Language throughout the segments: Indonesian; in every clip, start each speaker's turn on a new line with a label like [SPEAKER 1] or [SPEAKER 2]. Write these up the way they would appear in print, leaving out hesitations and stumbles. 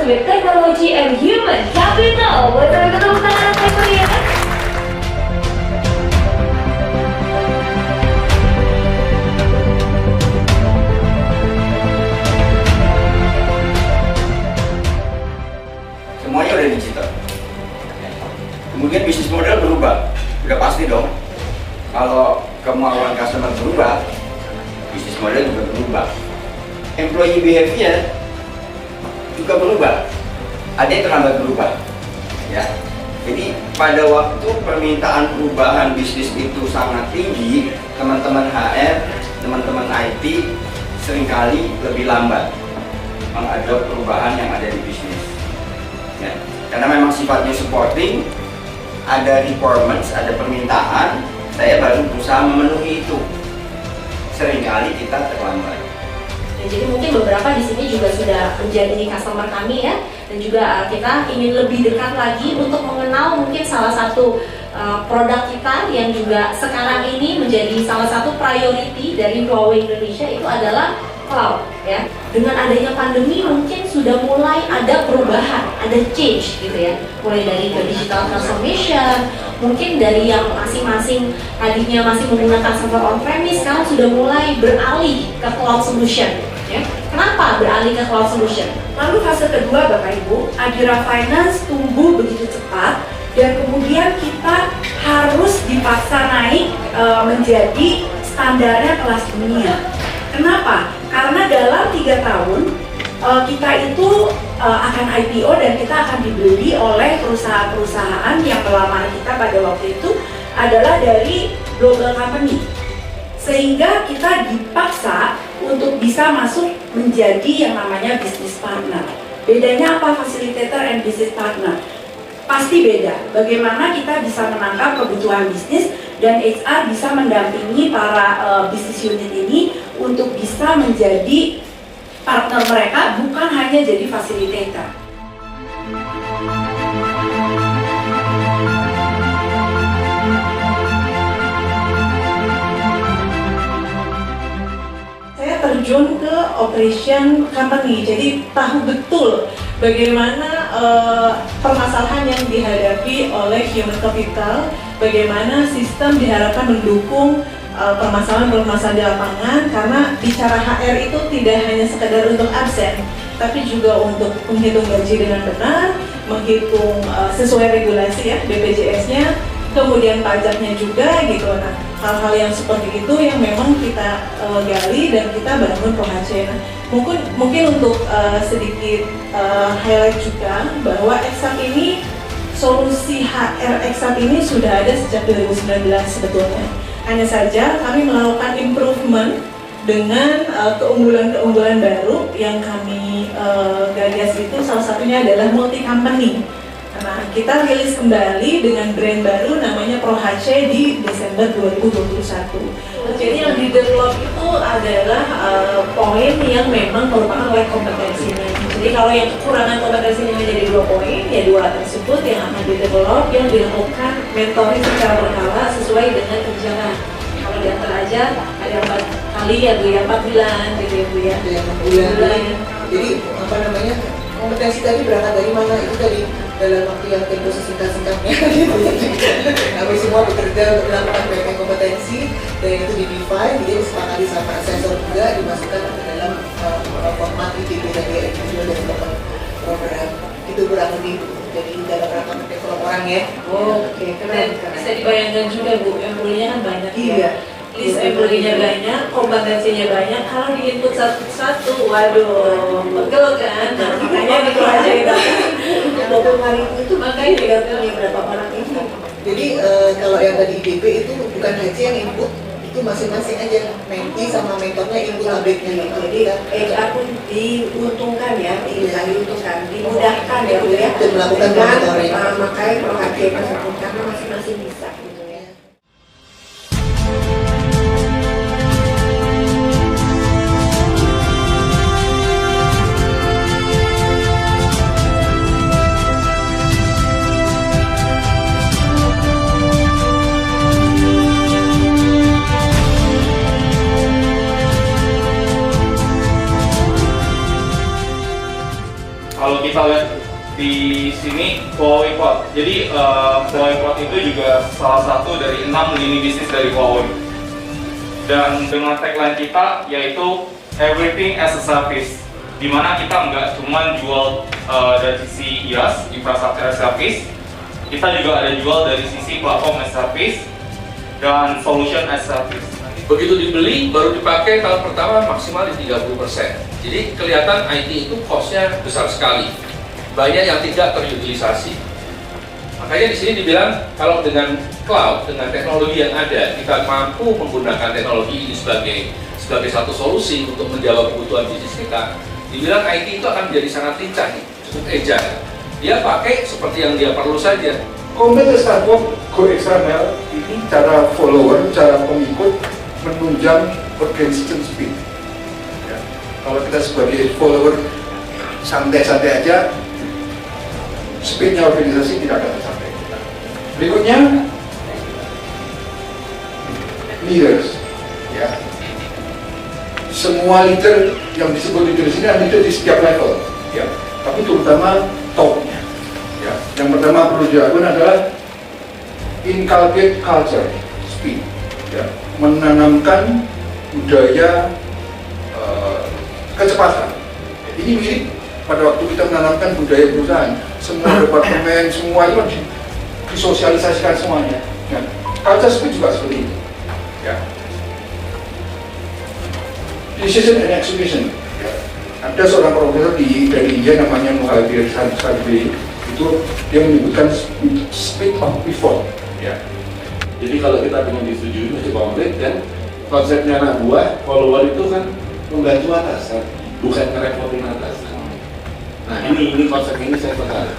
[SPEAKER 1] with technology and human capital. Boleh tepuk tangan saya meriah.
[SPEAKER 2] Semuanya udah digital. Kemudian bisnis model berubah, udah pasti dong. Kalau kemauan customer berubah, bisnis model juga berubah. Employee behavior juga berubah. Ada yang terlambat berubah, ya. Jadi pada waktu permintaan perubahan bisnis itu sangat tinggi, teman-teman HR, teman-teman IT seringkali lebih lambat mengadop perubahan yang ada di bisnis. Ya, karena memang sifatnya supporting, ada requirements, ada permintaan, saya baru berusaha memenuhi itu. Seringkali kita terlambat.
[SPEAKER 3] Ya, jadi mungkin beberapa di sini juga sudah menjadi customer kami ya, dan juga kita ingin lebih dekat lagi untuk mengenal mungkin salah satu produk kita yang juga sekarang ini menjadi salah satu priority dari Huawei Indonesia, itu adalah cloud ya. Dengan adanya pandemi mungkin sudah mulai ada perubahan, ada change gitu ya. Mulai dari ke digital transformation, mungkin dari yang masing-masing tadinya masih menggunakan server on-premise sekarang sudah mulai beralih ke cloud solution ya. Kenapa beralih ke cloud solution?
[SPEAKER 4] Lalu fase kedua Bapak Ibu, Adira Finance tumbuh begitu cepat dan kemudian kita harus dipaksa naik menjadi standarnya kelas dunia. Kenapa? Karena dalam 3 tahun kita itu akan IPO dan kita akan dibeli oleh perusahaan-perusahaan yang melamar kita pada waktu itu adalah dari global company. Sehingga kita dipaksa untuk bisa masuk menjadi yang namanya business partner. Bedanya apa facilitator and business partner? Pasti beda. Bagaimana kita bisa menangkap kebutuhan bisnis dan HR bisa mendampingi para bisnis unit ini untuk bisa menjadi partner mereka, bukan hanya jadi facilitator.
[SPEAKER 5] Saya terjun ke operation company, jadi tahu betul bagaimana permasalahan yang dihadapi oleh human capital, bagaimana sistem diharapkan mendukung permasalahan-permasalahan di lapangan, karena bicara HR itu tidak hanya sekedar untuk absen, tapi juga untuk menghitung gaji dengan benar, menghitung sesuai regulasi ya, BPJS-nya, kemudian pajaknya juga gitu. Nah, hal-hal yang seperti itu yang memang kita gali dan kita bangun ProHC. Nah, mungkin untuk sedikit highlight juga bahwa Exap ini, solusi HR Exap ini sudah ada sejak 2019 sebetulnya. Hanya saja kami melakukan improvement dengan keunggulan-keunggulan baru yang kami gagas itu, salah satunya adalah multi company. Nah, kita rilis kembali dengan brand baru namanya ProHC di Desember 2021. Jadi yang di develop itu adalah poin yang memang merupakan core kompetensinya. Jadi kalau yang kekurangan kompetensinya menjadi 2 poin, ya 2 tersebut yang akan di develop, yang dilakukan mentoring secara berkala sesuai dengan kebijakan. Kalau diantar aja ada 4 kali ya Bu ya, 4 bulan gitu ya Bu ya.
[SPEAKER 6] 4 bulan. Jadi apa namanya, kompetensi tadi berangkat dari mana? Itu dari dalam waktu yang tempo sesingkat-singkatnya gitu. Kami semua bekerja untuk melakukan banyak kompetensi dan itu di-define, jadi disepakati sama asesor juga, dimasukkan ke dalam format IDP tadi, Individual Development Program. Itu kurang lebih jadi dalam rangka mendevelop orang ya.
[SPEAKER 5] Oke, keren. Bisa dibayangkan juga Bu, employee-nya kan banyak
[SPEAKER 6] Iya.
[SPEAKER 5] ya. List employee-nya banyak, kompetensinya banyak, kalau di-input satu-satu, waduh, pegel kan? Nah, makanya gitu aja itu.
[SPEAKER 6] Yang hari itu
[SPEAKER 5] Makanya
[SPEAKER 6] punya berapa orang ini. Jadi kalau yang tadi IDP itu bukan hanya yang input, itu masing-masing aja menti sama mentornya input update-nya gitu.
[SPEAKER 4] Jadi HR pun diuntungkan ya, diuntungkan, dimudahkan ya Bu ya,
[SPEAKER 6] Dan melakukan
[SPEAKER 4] dengan
[SPEAKER 6] monitoring.
[SPEAKER 4] memakai ProHC tersebut karena masing-masing bisa gitu ya.
[SPEAKER 7] kalau kita lihat di sini Huawei Pod. Jadi Huawei Pod itu juga salah satu dari 6 lini bisnis dari Huawei. Dan dengan tagline kita yaitu Everything as a Service, di mana kita nggak cuma jual dari sisi IaaS, infrastructure as service, kita juga ada jual dari sisi platform as service dan solution as service.
[SPEAKER 8] Begitu dibeli, baru dipakai tahun pertama maksimal di 30%. Jadi kelihatan IT itu cost-nya besar sekali. Banyak yang tidak terutilisasi. Makanya di sini dibilang kalau dengan cloud, dengan teknologi yang ada, kita mampu menggunakan teknologi ini sebagai satu solusi untuk menjawab kebutuhan bisnis kita. Dibilang IT itu akan menjadi sangat lincah, cukup agile. Dia pakai seperti yang dia perlu saja.
[SPEAKER 9] Komunitas platform GoXML ini cara follower, cara pengikut menunjang organization speed. Ya. Kalau kita sebagai follower santai-santai aja, speednya organisasi tidak akan tercapai. Berikutnya, leaders. Ya. Semua leader yang disebut leader di sini adalah leader di setiap level. Ya. Tapi terutama topnya. Ya. Yang pertama perlu dilakukan adalah inculcate culture, speed. Ya. Menanamkan budaya kecepatan. Ini mirip pada waktu kita menanamkan budaya perusahaan. Semua departemen, semua itu disosialisasikan semuanya. Ya. Culture speed juga seperti itu. Ya. Decision and execution. Ya. Ada seorang profesor dari India namanya Muhadir Sadri, itu dia menyebutkan speed of pivot. Ya.
[SPEAKER 10] Jadi kalau kita ingin disetujui mesti konkret, dan konsepnya anak buah follower itu kan membantu atasan, bukan ngerepotin atasan. Nah ini konsep ini saya tertarik.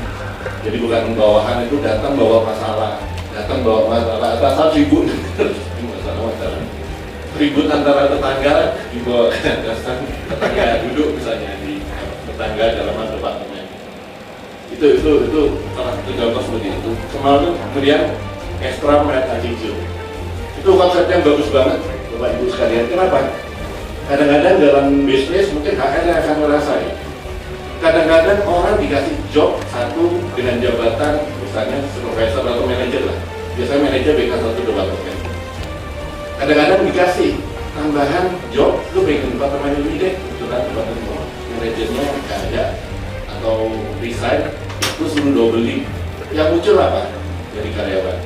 [SPEAKER 10] Jadi bukan bawahan itu datang bawa masalah, atasan ribut, masalah ribut antara tetangga di bawah atasan, tetangga duduk misalnya di tetangga dalam departemen. Itu salah satu contoh seperti itu. Kemarin kemudian extra merit attitude. Itu konsep yang bagus banget, Bapak Ibu sekalian. Kenapa? Kadang-kadang dalam bisnis mungkin HR yang akan ngerasain. Kadang-kadang orang dikasih job satu dengan jabatan misalnya supervisor atau manajer lah. Biasanya manajer BK1 departemen. Kadang-kadang dikasih tambahan job, lu pengen departemen ini deh, itu kan departemen manajernya nggak ada atau resign, itu suruh doubling. Yang muncul apa dari karyawan?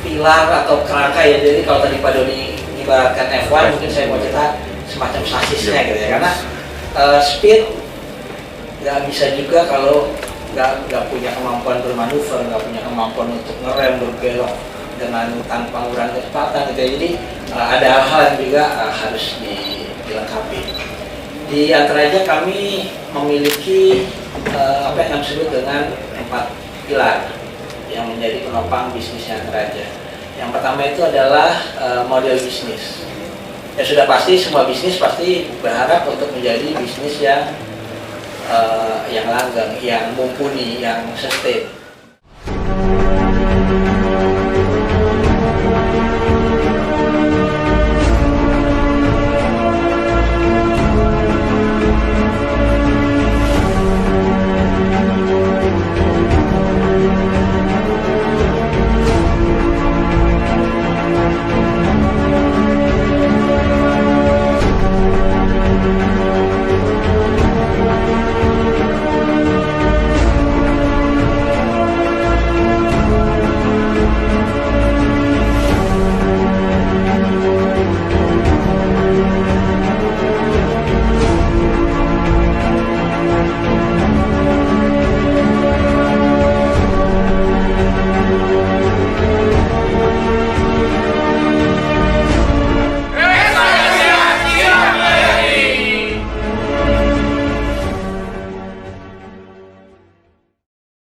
[SPEAKER 11] Pilar atau kerangka ya. Jadi kalau tadi Pak Doni ibaratkan F1, mungkin saya mau cerita semacam sasisnya gitu ya. Karena speed nggak bisa juga kalau nggak punya kemampuan bermanuver, nggak punya kemampuan untuk ngerem berbelok dengan tanpa mengurangi kecepatan gitu ya. Jadi ada hal-hal yang juga harus dilengkapi. Di antaranya kami memiliki apa yang kami sebut dengan 4 pilar yang menjadi penopang bisnisnya Antaraja. Yang pertama itu adalah model bisnis. Ya sudah pasti semua bisnis pasti berharap untuk menjadi bisnis yang langgeng, yang mumpuni, yang sustain.